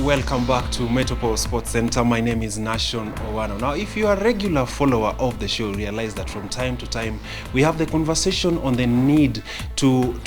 welcome back to Metropole Sports Center. My name is Nashon Owano. Now, if you are a regular follower of the show, realize that from time to time we have the conversation on the need to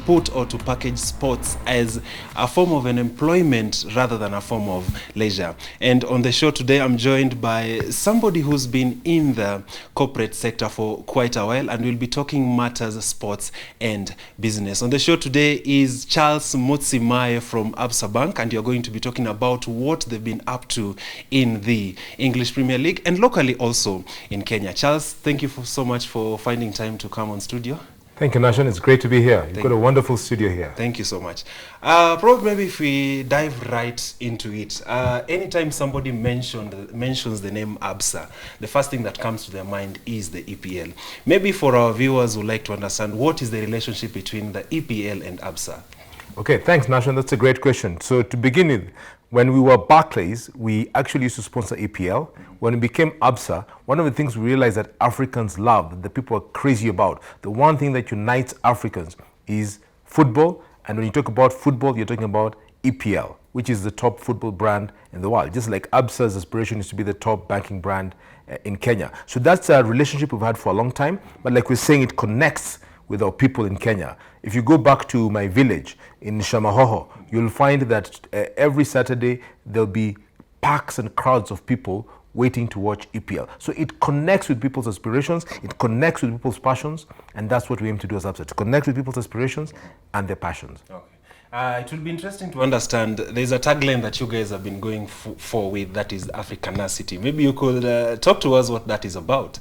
put or to package sports as a form of an employment rather than a form of leisure. And on the show today, I'm joined by somebody who's been in the corporate sector for quite a while, and we'll be talking matters sports and business. On the show today is Charles Mutsi Maye from Absa Bank, and you're going to be talking about what they've been up to in the English Premier League and locally also in Kenya. Charles, thank you so much for finding time to come on studio. Thank you, Nashon. It's great to be here. You've got a wonderful studio here. Thank you so much. Probably maybe if we dive right into it, anytime somebody mentions the name Absa, the first thing that comes to their mind is the EPL. Maybe for our viewers who like to understand, what is the relationship between the EPL and Absa? Okay, thanks, Nashon. That's a great question. So to begin with, when we were Barclays, we actually used to sponsor EPL. When we became Absa, one of the things we realized that Africans love, that the people are crazy about, the one thing that unites Africans is football. And when you talk about football, you're talking about EPL, which is the top football brand in the world. Just like Absa's aspiration is to be the top banking brand in Kenya. So that's a relationship we've had for a long time. But like we're saying, it connects with our people in Kenya. If you go back to my village in Shamahoho, you'll find that every Saturday there'll be packs and crowds of people waiting to watch EPL. So it connects with people's aspirations, it connects with people's passions, and that's what we aim to do as Absa, to connect with people's aspirations and their passions. Okay. It will be interesting to understand, there's a tagline that you guys have been going for with, that is Africana City. Maybe you could talk to us what that is about.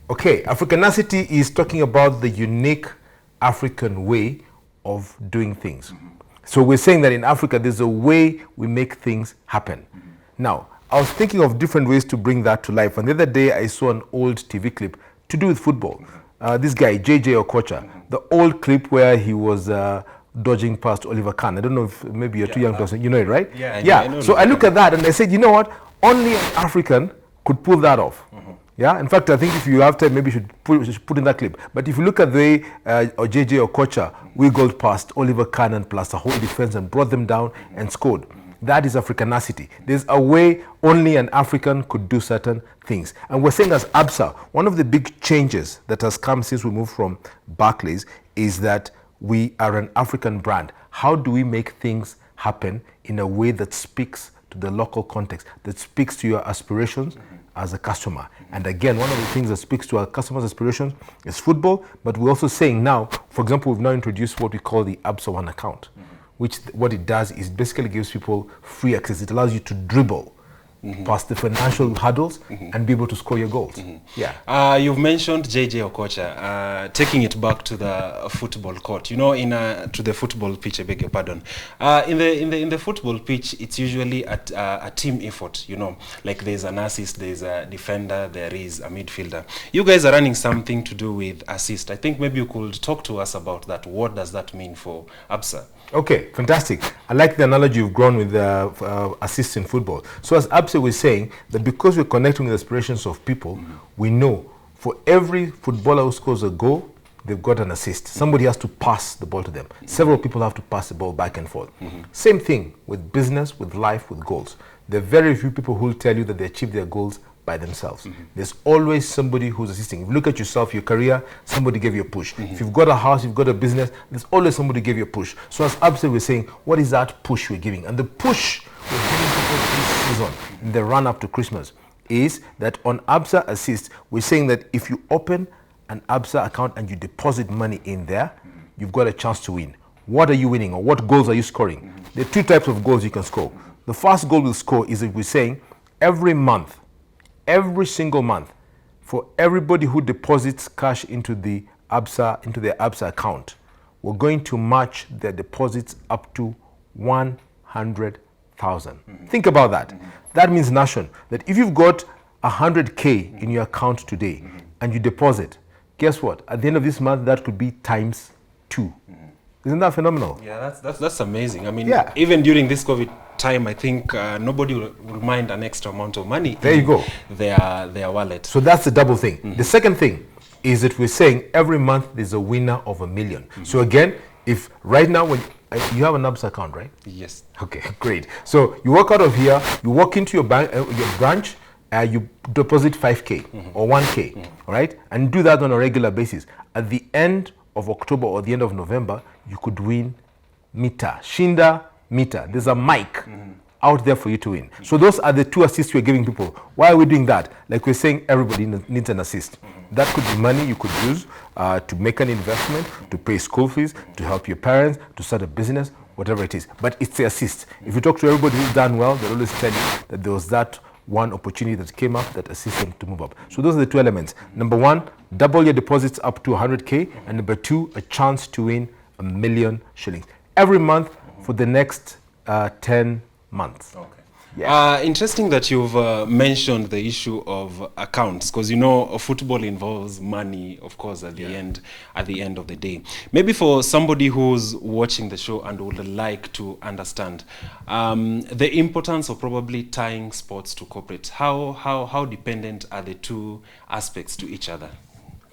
Okay, Africana City is talking about the unique African way of doing things. Mm-hmm. So we're saying that in Africa, there's a way we make things happen. Mm-hmm. Now, I was thinking of different ways to bring that to life. And the other day, I saw an old TV clip to do with football. This guy, JJ Okocha, the old clip where he was dodging past Oliver Kahn. I don't know if maybe you're too young to, you know it, right? Yeah. I know so I look at that and I said, you know what? Only an African could pull that off. Mm-hmm. Yeah, in fact, I think if you have time, maybe you should put in that clip. But if you look at the way JJ Okocha wiggled past Oliver Kahn and plus the whole defense and brought them down and scored, that is Africana City. There's a way only an African could do certain things. And we're saying as Absa, one of the big changes that has come since we moved from Barclays is that we are an African brand. How do we make things happen in a way that speaks to the local context, that speaks to your aspirations as a customer? And again, one of the things that speaks to our customers' aspirations is football, but we're also saying now, for example, we've now introduced what we call the Absa One account, which what it does is basically gives people free access. It allows you to dribble past the financial hurdles and be able to score your goals. Yeah. You've mentioned JJ Okocha, taking it back to the football court. You know, to the football pitch. I beg your pardon. In the football pitch, it's usually a team effort. You know, like there's an assist, there's a defender, there is a midfielder. You guys are running something to do with assist. I think maybe you could talk to us about that. What does that mean for Absa? Okay, fantastic. I like the analogy you've grown with assists in football. So as Absa was saying, that because we're connecting with the aspirations of people, we know for every footballer who scores a goal, they've got an assist. Somebody has to pass the ball to them. Several people have to pass the ball back and forth. Same thing with business, with life, with goals. There are very few people who will tell you that they achieve their goals by themselves. There's always somebody who's assisting. If you look at yourself, your career, somebody gave you a push. If you've got a house, you've got a business, there's always somebody who gave you a push. So as Absa we're saying, what is that push we're giving? And the push we're giving people this season, in the run up to Christmas, is that on Absa Assist, we're saying that if you open an Absa account and you deposit money in there, you've got a chance to win. What are you winning, or what goals are you scoring? There are two types of goals you can score. The first goal we'll score is if we're saying every month, every single month, for everybody who deposits cash into their Absa account, we're going to match their deposits up to 100,000. Think about that. That means, Nation, that if you've got 100K in your account today and you deposit, guess what? At the end of this month, that could be times 2. Isn't that phenomenal? Yeah, that's amazing. I mean, even during this COVID time, I think nobody will mind an extra amount of money in their wallet. So that's the double thing. The second thing is that we're saying every month there's a winner of $1 million. So again, If right now, when you have an ABSA account, right? Yes. Okay, great. So you walk out of here, you walk into your bank, your branch, you deposit 5K or 1K, all right? And do that on a regular basis. At the end of October or the end of November, you could win meter, Shinda meter. There's a mic out there for you to win. So those are the 2 assists we're giving people. Why are we doing that? Like we're saying, everybody needs an assist. That could be money you could use to make an investment, to pay school fees, to help your parents, to start a business, whatever it is. But it's the assist. If you talk to everybody who's done well, they'll always tell you that there was that one opportunity that came up that assists them to move up. So those are the 2 elements. Number 1, double your deposits up to 100K. And number 2, a chance to win 1 million shillings every month for the next 10 months. Okay. Yeah. Interesting that you've mentioned the issue of accounts, because you know football involves money, of course, at the end of the day. Maybe for somebody who's watching the show and would like to understand the importance of probably tying sports to corporate, how dependent are the 2 aspects to each other?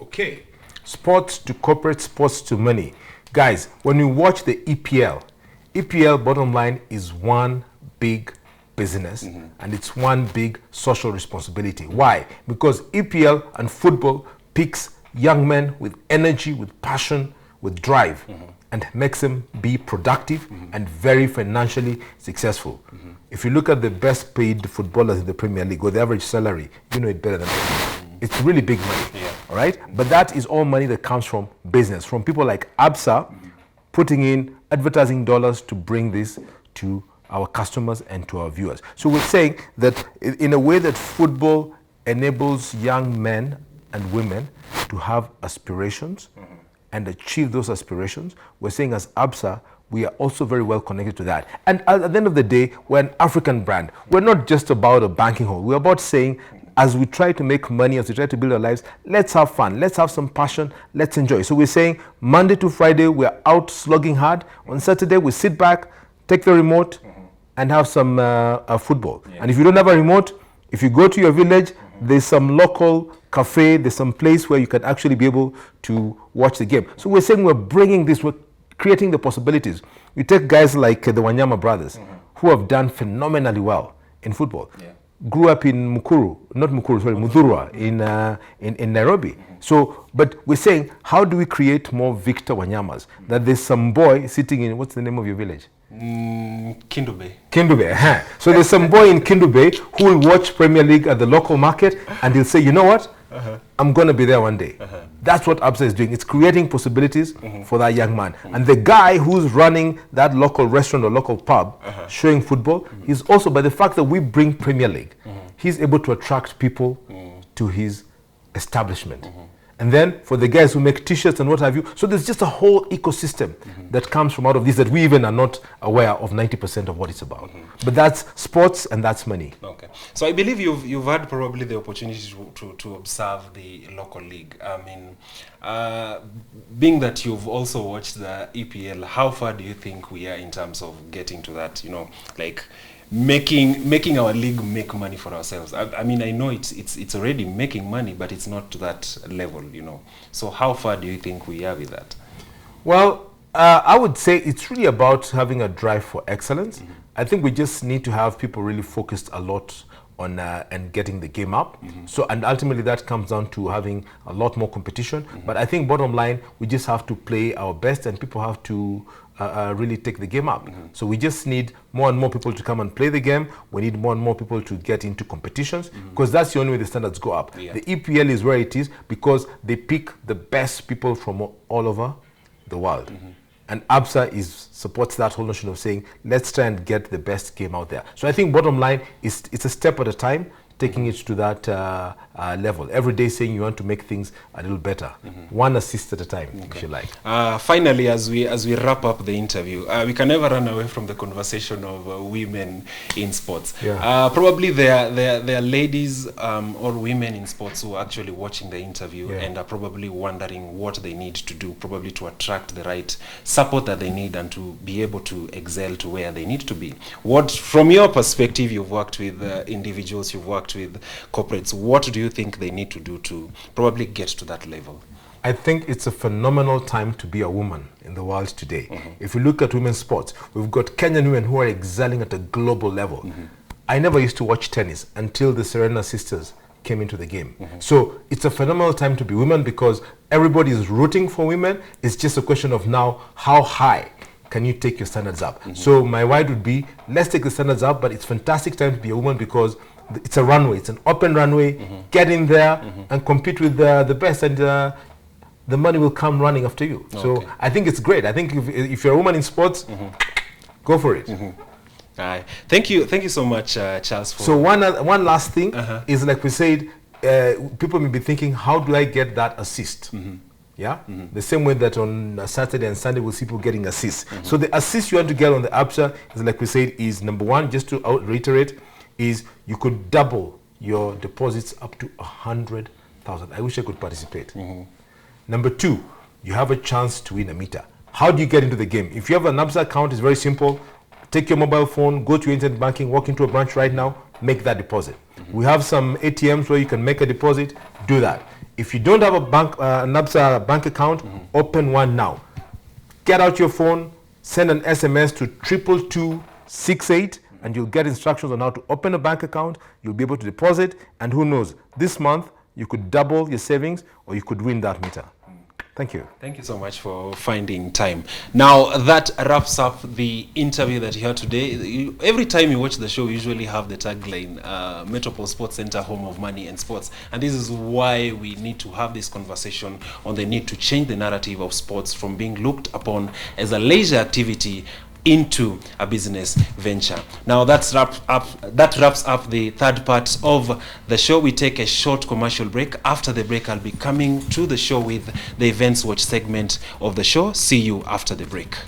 Okay. Sports to corporate, sports to money. Guys, when you watch the EPL bottom line is one big business and it's one big social responsibility. Why? Because EPL and football picks young men with energy, with passion, with drive and makes them be productive and very financially successful. If you look at the best paid footballers in the Premier League or the average salary, you know it better than me. It's really big money, all right? But that is all money that comes from business, from people like ABSA putting in advertising dollars to bring this to our customers and to our viewers. So we're saying that in a way that football enables young men and women to have aspirations and achieve those aspirations, we're saying as ABSA, we are also very well connected to that. And at the end of the day, we're an African brand. We're not just about a banking hall. We're about saying, as we try to make money, as we try to build our lives, let's have fun, let's have some passion, let's enjoy. So we're saying Monday to Friday, we're out slugging hard. On Saturday, we sit back, take the remote, and have some football. And if you don't have a remote, if you go to your village, there's some local cafe, there's some place where you can actually be able to watch the game. So we're saying we're bringing this, we're creating the possibilities. We take guys like the Wanyama brothers, who have done phenomenally well in football. Grew up in Mudhurwa in Nairobi. So, but we're saying, how do we create more Victor Wanyamas? That there's some boy sitting in, what's the name of your village? Kindube. Kindube. So there's some boy in Kindube who will watch Premier League at the local market and he'll say, you know what? I'm going to be there one day. That's what ABSA is doing. It's creating possibilities for that young man. And the guy who's running that local restaurant or local pub showing football, he's also, by the fact that we bring Premier League, he's able to attract people to his establishment. And then for the guys who make t-shirts and what have you, so there's just a whole ecosystem that comes from out of this that we even are not aware of 90% of what it's about. But that's sports and that's money. Okay. So I believe you've had probably the opportunity to observe the local league. I mean, being that you've also watched the EPL, how far do you think we are in terms of getting to that, you know, like making our league make money for ourselves? I mean, I know it's already making money, but it's not to that level, you know. So how far do you think we are with that? Well, I would say it's really about having a drive for excellence. I think we just need to have people really focused a lot on and getting the game up. So, and ultimately that comes down to having a lot more competition. But I think bottom line, we just have to play our best and people have to really take the game up. So we just need more and more people to come and play the game. We need more and more people to get into competitions because that's the only way the standards go up. The EPL is where it is because they pick the best people from all over the world. And ABSA supports that whole notion of saying, let's try and get the best game out there. So I think bottom line is it's a step at a time, taking it to that level. Every day saying you want to make things a little better. One assist at a time, if you like. Finally, as we wrap up the interview, we can never run away from the conversation of women in sports. Probably there are ladies or women in sports who are actually watching the interview and are probably wondering what they need to do, probably to attract the right support that they need and to be able to excel to where they need to be. What, from your perspective, you've worked with individuals, you've worked with corporates, what do you think they need to do to probably get to that level? I think it's a phenomenal time to be a woman in the world today. If you look at women's sports, we've got Kenyan women who are excelling at a global level. I never used to watch tennis until the Serena sisters came into the game. So it's a phenomenal time to be women because everybody is rooting for women. It's just a question of now how high can you take your standards up. So my word would be, let's take the standards up, but it's fantastic time to be a woman because it's a runway, it's an open runway. Get in there and compete with the best, and the money will come running after you. So I think it's great. I think if you're a woman in sports, go for it. Thank you so much, Charles. So one last thing is, like we said, people may be thinking, how do I get that assist? Yeah, the same way that on Saturday and Sunday we'll see people getting assists. So the assist you want to get on the APSA is, like we said, is number one, just to reiterate, is you could double your deposits up to 100,000. I wish I could participate. Number two, you have a chance to win a meter. How do you get into the game? If you have an APSA account, it's very simple. Take your mobile phone, go to internet banking, walk into a branch right now, make that deposit. We have some ATMs where you can make a deposit, do that. If you don't have a bank, an APSA bank account, open one now. Get out your phone, send an SMS to 22268, and you'll get instructions on how to open a bank account. You'll be able to deposit, and who knows, this month you could double your savings or you could win that meter. Thank you. Thank you so much for finding time. Now, that wraps up the interview that you had today. Every time you watch the show, we usually have the tagline, Metropole Sports Center, home of money and sports. And this is why we need to have this conversation on the need to change the narrative of sports from being looked upon as a leisure activity into a business venture. Now that wraps up the third part of the show. We take a short commercial break. After the break, I'll be coming to the show with the Events Watch segment of the show. See you after the break.